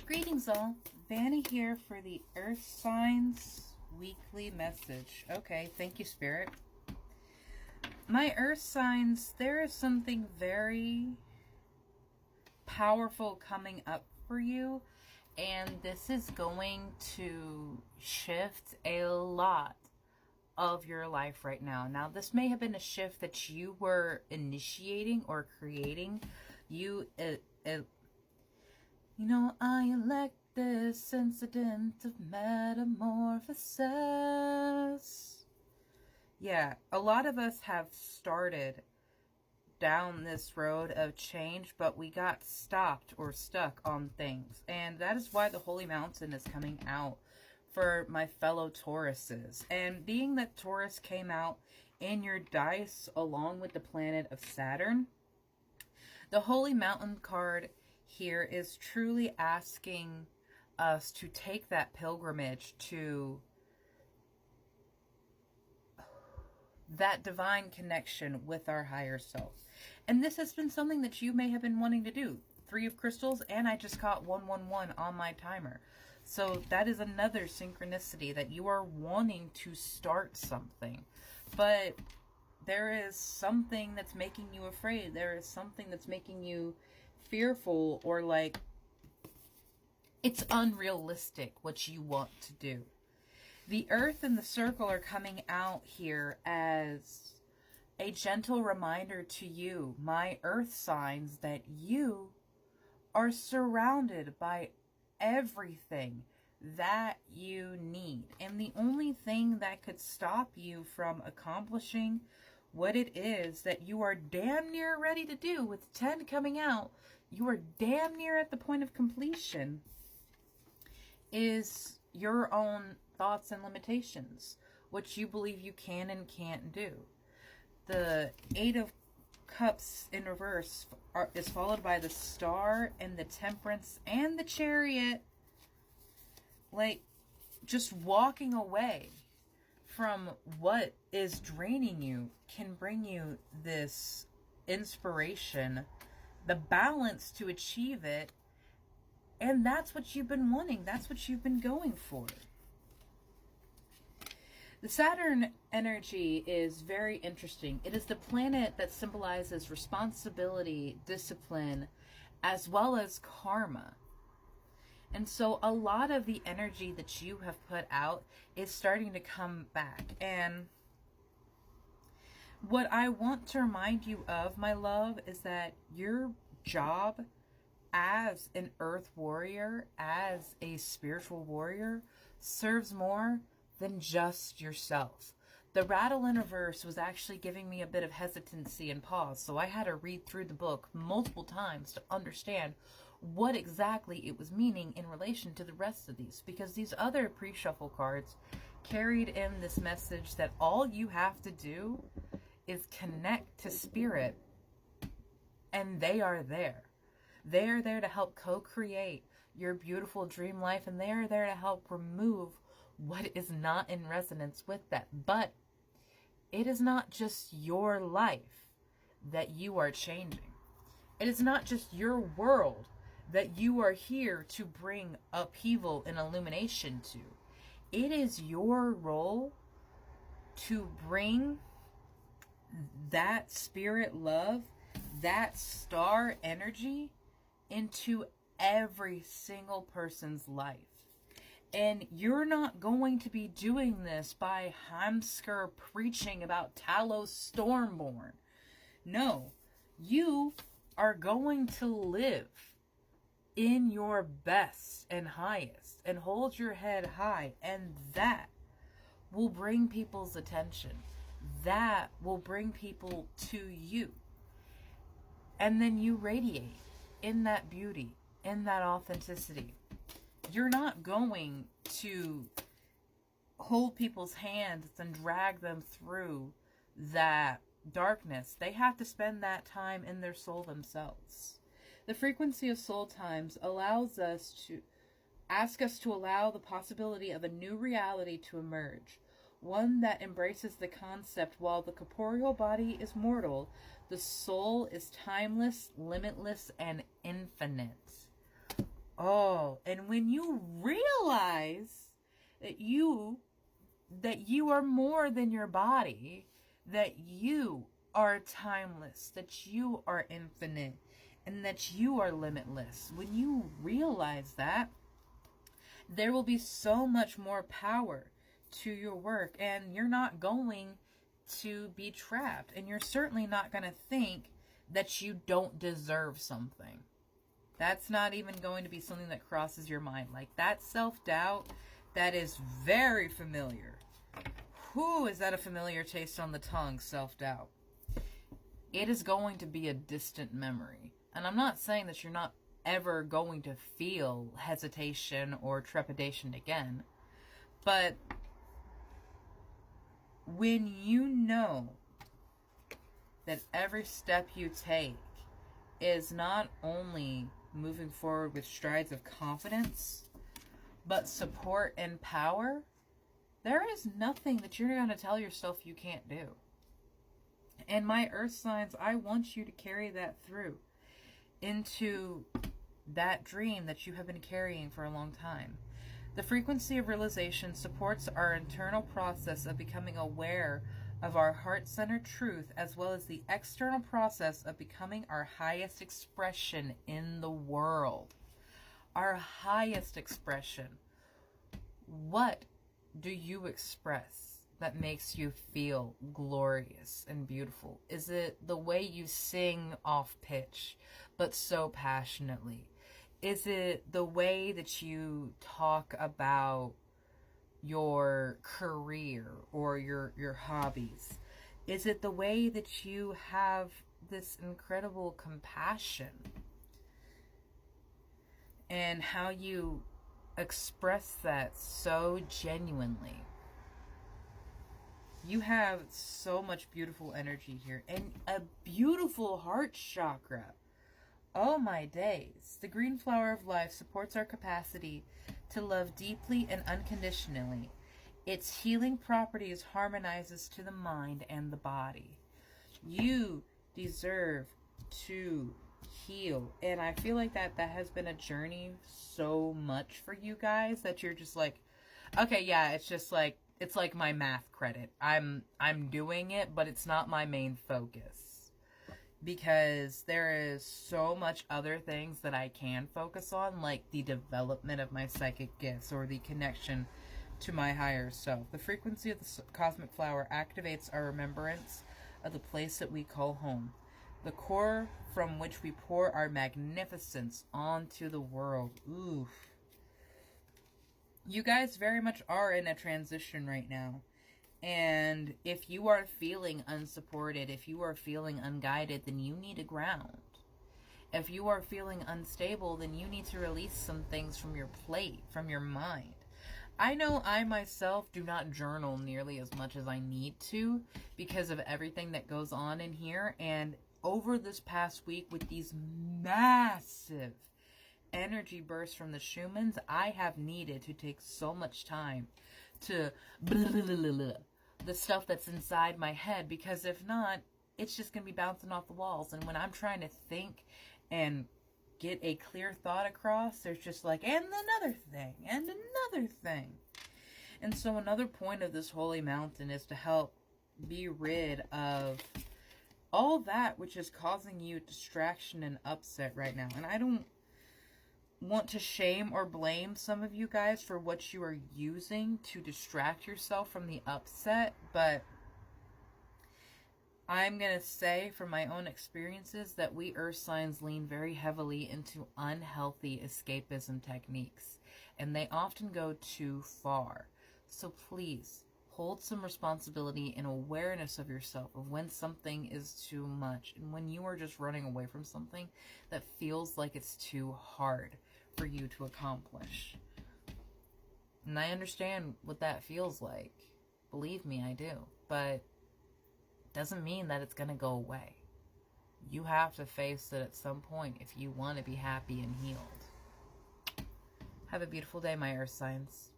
Greetings all, Vanna here for the Earth Signs weekly message. Okay, thank you Spirit. My Earth Signs, there is something very powerful coming up for you, and this is going to shift a lot of your life right now. Now, this may have been a shift that you were initiating or creating. I elect this incident of metamorphosis. Yeah, a lot of us have started down this road of change, but we got stopped or stuck on things. And that is why the Holy Mountain is coming out for my fellow Tauruses. And being that Taurus came out in your dice along with the planet of Saturn, the Holy Mountain card here is truly asking us to take that pilgrimage to that divine connection with our higher self. And this has been something that you may have been wanting to do. 3 of Crystals, and I just caught 111 on my timer. So that is another synchronicity that you are wanting to start something. But there is something that's making you afraid. There is something that's making you fearful, or like it's unrealistic what you want to do. The Earth and the Circle are coming out here as a gentle reminder to you, my Earth signs, that you are surrounded by everything that you need. And the only thing that could stop you from accomplishing what it is that you are damn near ready to do, with 10 coming out, you are damn near at the point of completion, is your own thoughts and limitations, what you believe you can and can't do. The 8 of Cups in reverse is followed by the Star and the Temperance and the Chariot. Like, just walking away from what is draining you can bring you this inspiration, the balance to achieve it, and that's what you've been wanting. That's what you've been going for. The Saturn energy is very interesting. It is the planet that symbolizes responsibility, discipline, as well as karma. And so a lot of the energy that you have put out is starting to come back. And what I want to remind you of, my love, is that your job as an earth warrior, as a spiritual warrior, serves more than just yourself. The rattle in reverse was actually giving me a bit of hesitancy and pause, so I had to read through the book multiple times to understand what exactly it was meaning in relation to the rest of these, because these other pre-shuffle cards carried in this message that all you have to do is connect to spirit, and they are there. They are there to help co-create your beautiful dream life, and they are there to help remove what is not in resonance with that. But it is not just your life that you are changing. It is not just your world that you are here to bring upheaval and illumination to. It is your role to bring that spirit love, that star energy into every single person's life. And you're not going to be doing this by Heimsker preaching about Talos Stormborn. No, you are going to live in your best and highest and hold your head high, and that will bring people's attention. That will bring people to you. And then you radiate in that beauty, in that authenticity. You're not going to hold people's hands and drag them through that darkness. They have to spend that time in their soul themselves. The frequency of soul times allows us to ask us to allow the possibility of a new reality to emerge. One that embraces the concept, while the corporeal body is mortal, the soul is timeless, limitless, and infinite. Oh, and when you realize that you are more than your body, that you are timeless, that you are infinite, and that you are limitless. When you realize that, there will be so much more power to your work, and you're not going to be trapped, and you're certainly not going to think that you don't deserve something. That's not even going to be something that crosses your mind. Like that self-doubt, that is very familiar. Who is that a familiar taste on the tongue, self-doubt? It is going to be a distant memory. And I'm not saying that you're not ever going to feel hesitation or trepidation again. But when you know that every step you take is not only moving forward with strides of confidence, but support and power, there is nothing that you're going to tell yourself you can't do. And my earth signs, I want you to carry that through into that dream that you have been carrying for a long time. The frequency of realization supports our internal process of becoming aware of our heart-centered truth, as well as the external process of becoming our highest expression in the world. Our highest expression. What do you express that makes you feel glorious and beautiful? Is it the way you sing off pitch, but so passionately? Is it the way that you talk about your career or your hobbies? Is it the way that you have this incredible compassion and how you express that so genuinely? You have so much beautiful energy here and a beautiful heart chakra. Oh my days. The green flower of life supports our capacity to love deeply and unconditionally. Its healing properties harmonizes to the mind and the body. You deserve to heal. And I feel like that has been a journey so much for you guys that you're just like, okay, yeah, it's like my math credit. I'm doing it, but it's not my main focus. Because there is so much other things that I can focus on, like the development of my psychic gifts or the connection to my higher self. The frequency of the cosmic flower activates our remembrance of the place that we call home, the core from which we pour our magnificence onto the world. Oof. You guys very much are in a transition right now. And if you are feeling unsupported, if you are feeling unguided, then you need a ground. If you are feeling unstable, then you need to release some things from your plate, from your mind. I know I myself do not journal nearly as much as I need to because of everything that goes on in here. And over this past week with these massive energy bursts from the Shamans, I have needed to take so much time to the stuff that's inside my head, because if not, it's just going to be bouncing off the walls. And when I'm trying to think and get a clear thought across, there's just like, and another thing, and another thing. And so another point of this holy mountain is to help be rid of all that which is causing you distraction and upset right now. And I don't want to shame or blame some of you guys for what you are using to distract yourself from the upset, but I'm going to say from my own experiences that we earth signs lean very heavily into unhealthy escapism techniques, and they often go too far. So please hold some responsibility and awareness of yourself of when something is too much and when you are just running away from something that feels like it's too hard for you to accomplish. And I understand what that feels like. Believe me, I do. But it doesn't mean that it's going to go away. You have to face it at some point if you want to be happy and healed. Have a beautiful day, my earth signs.